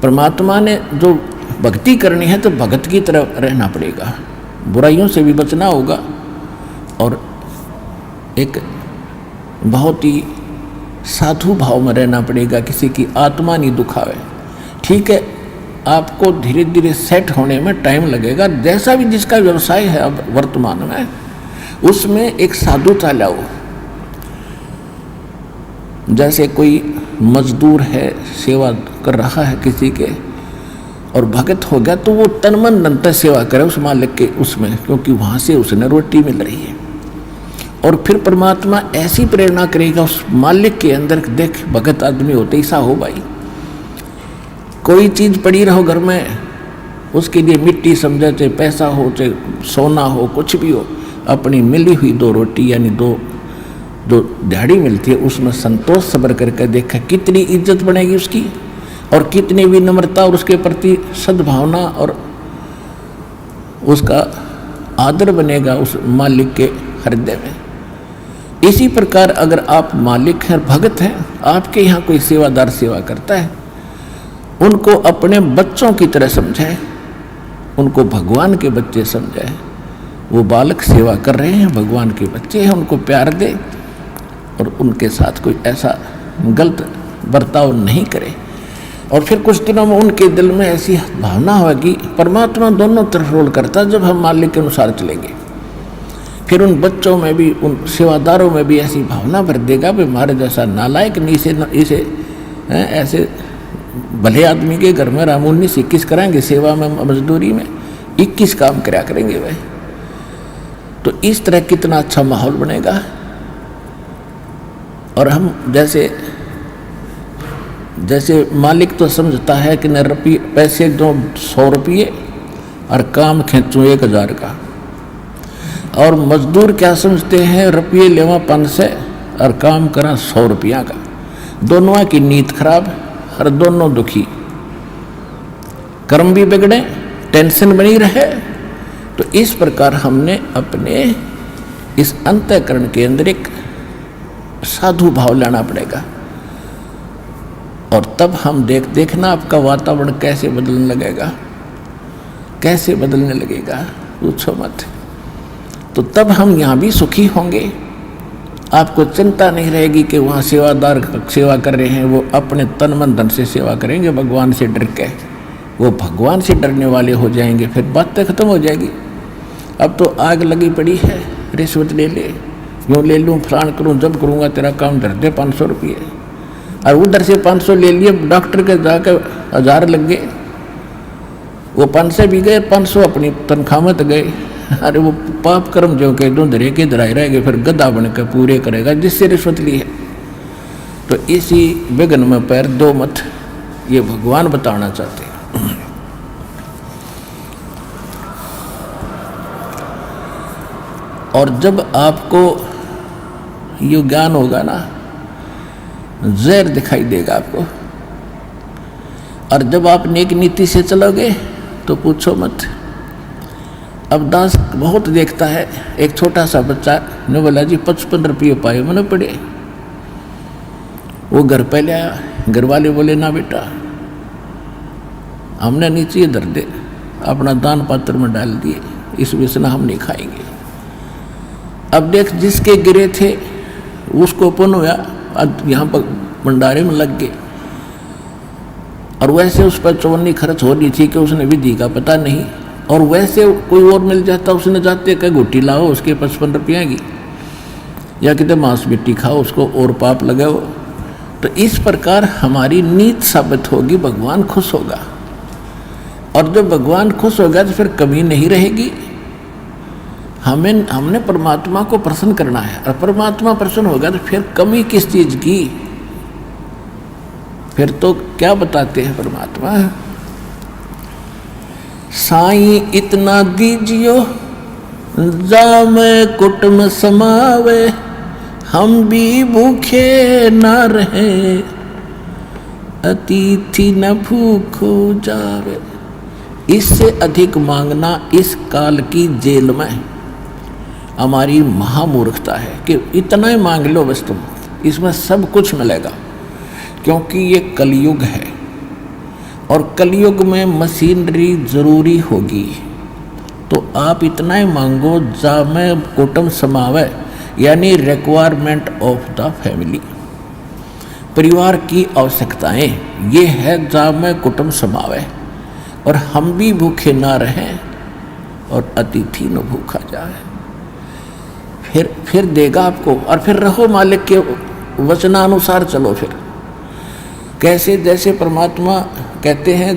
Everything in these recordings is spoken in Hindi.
परमात्मा ने जो भक्ति करनी है तो भगत की तरह रहना पड़ेगा, बुराइयों से भी बचना होगा और एक बहुत ही साधु भाव में रहना पड़ेगा, किसी की आत्मा नहीं दुखावे। ठीक है, आपको धीरे धीरे सेट होने में टाइम लगेगा, जैसा भी जिसका व्यवसाय है अब वर्तमान में उसमें एक साधुता लाओ। जैसे कोई मजदूर है, सेवा कर रहा है किसी के और भगत हो गया तो वो तन मन धन से सेवा करे उस मालिक के उसमें, क्योंकि वहाँ से उसने रोटी मिल रही है। और फिर परमात्मा ऐसी प्रेरणा करेगा उस मालिक के अंदर, देख भगत आदमी होते ऐसा हो भाई, कोई चीज़ पड़ी रहो घर में उसके लिए मिट्टी समझे, चाहे पैसा हो चाहे सोना हो कुछ भी हो, अपनी मिली हुई 2 रोटी यानी 2 जो दिहाड़ी मिलती है उसमें संतोष सब्र करके देखा कितनी इज्जत बनेगी उसकी और कितनी विनम्रता और उसके प्रति सद्भावना और उसका आदर बनेगा उस मालिक के हृदय में। इसी प्रकार अगर आप मालिक हैं, भगत हैं, आपके यहाँ कोई सेवादार सेवा करता है, उनको अपने बच्चों की तरह समझाए, उनको भगवान के बच्चे समझाए। वो बालक सेवा कर रहे हैं, भगवान के बच्चे हैं, उनको प्यार दे और उनके साथ कोई ऐसा गलत बर्ताव नहीं करे। और फिर कुछ दिनों में उनके दिल में ऐसी भावना होगी, परमात्मा दोनों तरफ रोल करता है, जब हम मालिक के अनुसार चलेंगे फिर उन बच्चों में भी, उन सेवादारों में भी ऐसी भावना भर देगा भी हमारे जैसा नालायक नहीं, इसे ऐसे भले आदमी के घर में रामून 21 कराएंगे, सेवा में मजदूरी में 21 काम कराया करेंगे वह। तो इस तरह कितना अच्छा माहौल बनेगा। और हम जैसे मालिक तो समझता है कि न रुपये पैसे दो 100 रुपये और काम खींचूँ 1000 का, और मजदूर क्या समझते हैं, रुपये लेवा 500 और काम करा 100 रुपया का। दोनों की नीयत खराब और दोनों दुखी, कर्म भी बिगड़े, टेंशन बनी रहे। तो इस प्रकार हमने अपने इस अंतःकरण के अंदर एक साधु भाव लाना पड़ेगा और तब हम देखना आपका वातावरण कैसे बदलने लगेगा, कैसे बदलने लगेगा, पूछो मत। तो तब हम यहाँ भी सुखी होंगे, आपको चिंता नहीं रहेगी कि वहाँ सेवादार सेवा कर रहे हैं, वो अपने तन मन धन से सेवा करेंगे, भगवान से डर के वो भगवान से डरने वाले हो जाएंगे, फिर बातें खत्म हो जाएगी। अब तो आग लगी पड़ी है, रिश्वत ले ले, यूँ ले लूँ, फलान करूँ, जब करूँगा तेरा काम धर दे 500 रुपये, और उधर से 500 ले लिए, डॉक्टर के जाकर 1000 लग गए, वो 500 भी गए, 500 अपनी तनख्वाह में तो गए। अरे वो पाप कर्म जो के दो धरे के धराए रह गए, फिर गद्दा बन कर पूरे करेगा जिससे रिश्वत ली है। तो इसी विघ्न में पैर दो मत, ये भगवान बताना चाहते हैं। और जब आपको ये ज्ञान होगा ना, जहर दिखाई देगा आपको, और जब आप नेक नीति से चलोगे तो पूछो मत। अब दास बहुत देखता है, एक छोटा सा बच्चा ने बोला जी 55 रुपये पाए मैंने पड़े, वो घर पे ले आया, घर वाले बोले ना बेटा हमने नीचे धर दे, अपना दान पात्र में डाल दिए, इस विषय हम नहीं खाएंगे। अब देख जिसके गिरे थे उसको पुण्य हुआ, यहाँ पर भंडारे में लग गए, और वैसे उस पर चौवन्नी खर्च हो रही थी कि उसने विधि का पता नहीं, और वैसे कोई और मिल जाता उसने जाते कह घुट्टी लाओ उसके 55 रुपये की, या कितने मांस मिट्टी खाओ उसको और पाप लगाओ। तो इस प्रकार हमारी नीत साबित होगी, भगवान खुश होगा, और जब भगवान खुश होगा तो फिर कमी नहीं रहेगी। हमने परमात्मा को प्रसन्न करना है, और परमात्मा प्रसन्न होगा तो फिर कमी किस चीज की, फिर तो क्या बताते हैं परमात्मा, साईं इतना दीजियो जामे कुटुम समावे, हम भी भूखे न रहे अतिथि न भूखो जावे। इससे अधिक मांगना इस काल की जेल में हमारी महामूर्खता है कि इतना ही मांग लो बस तुम, इसमें सब कुछ मिलेगा, क्योंकि ये कलयुग है और कलयुग में मशीनरी जरूरी होगी, तो आप इतना ही मांगो जा में कुटुंब समावे, यानी रिक्वायरमेंट ऑफ द फैमिली, परिवार की आवश्यकताएं ये है जा में कुटुंब समावे, और हम भी भूखे ना रहें और अतिथि न भूखा जाए। फिर देगा आपको, और फिर रहो मालिक के वचनानुसार चलो। फिर कैसे, जैसे परमात्मा कहते हैं,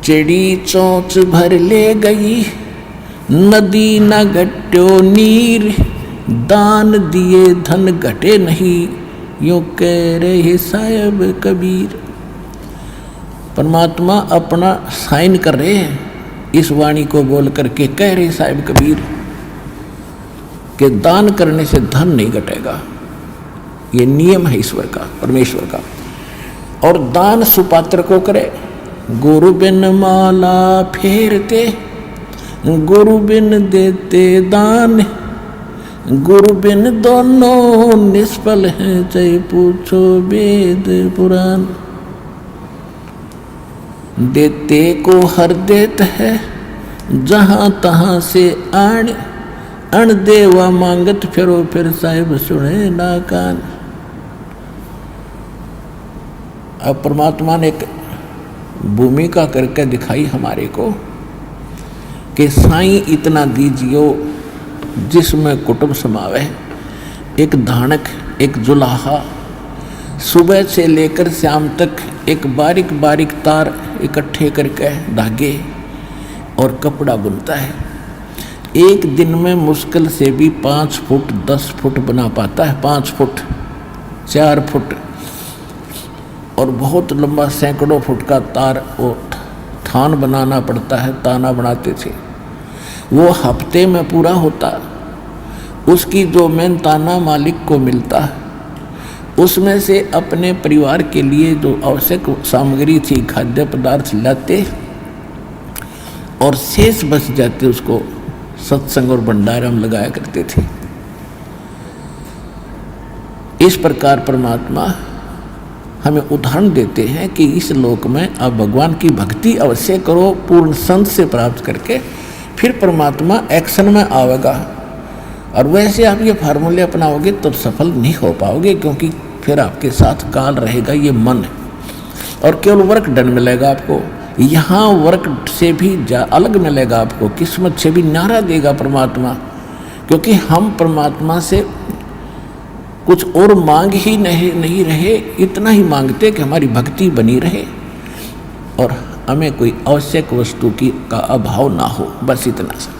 चिड़ी चोंच भर ले गई, नदी न घट्यो नीर, दान दिए धन घटे नहीं, यूं कह रहे साहिब कबीर। परमात्मा अपना साइन कर रहे हैं इस वाणी को बोल करके, कह रहे साहिब कबीर कि दान करने से धन नहीं घटेगा, ये नियम है ईश्वर का, परमेश्वर का। और दान सुपात्र को करे, गुरु बिन माला फेरते, गुरु बिन देते दान, गुरु बिन दोनों निष्फल हैं, चाहे पूछो वेद पुराण। देते को हर देत है, जहां तहां से आण, अण देवा मांगत फिरो, फिर साहिब सुने ना कान। अब परमात्मा ने एक भूमिका करके दिखाई हमारे को कि साईं इतना दीजियो जिसमें कुटुंब समावे, एक धानक, एक जुलाहा, सुबह से लेकर शाम तक एक बारीक बारीक तार इकट्ठे करके धागे और कपड़ा बुनता है। एक दिन में मुश्किल से भी 5 फुट 10 फुट बना पाता है, 5 फुट 4 फुट, और बहुत लंबा सैकड़ों फुट का तार वो थान बनाना पड़ता है, ताना बनाते थे। वो हफ्ते में पूरा होता, उसकी जो मेहनताना मालिक को मिलता, उसमें से अपने परिवार के लिए जो आवश्यक सामग्री थी, खाद्य पदार्थ लाते, और शेष बच जाते उसको सत्संग और भंडारा में लगाया करते थे। इस प्रकार परमात्मा हमें उदाहरण देते हैं कि इस लोक में आप भगवान की भक्ति अवश्य करो, पूर्ण संत से प्राप्त करके, फिर परमात्मा एक्शन में आवेगा। और वैसे आप ये फार्मूले अपनाओगे तो सफल नहीं हो पाओगे, क्योंकि फिर आपके साथ काल रहेगा, ये मन है, और केवल वर्क डन मिलेगा आपको। यहाँ वर्क से भी अलग मिलेगा आपको, किस्मत से भी न्यारा देगा परमात्मा, क्योंकि हम परमात्मा से कुछ और मांग ही नहीं रहे, इतना ही मांगते कि हमारी भक्ति बनी रहे और हमें कोई आवश्यक वस्तु का अभाव ना हो, बस इतना सा।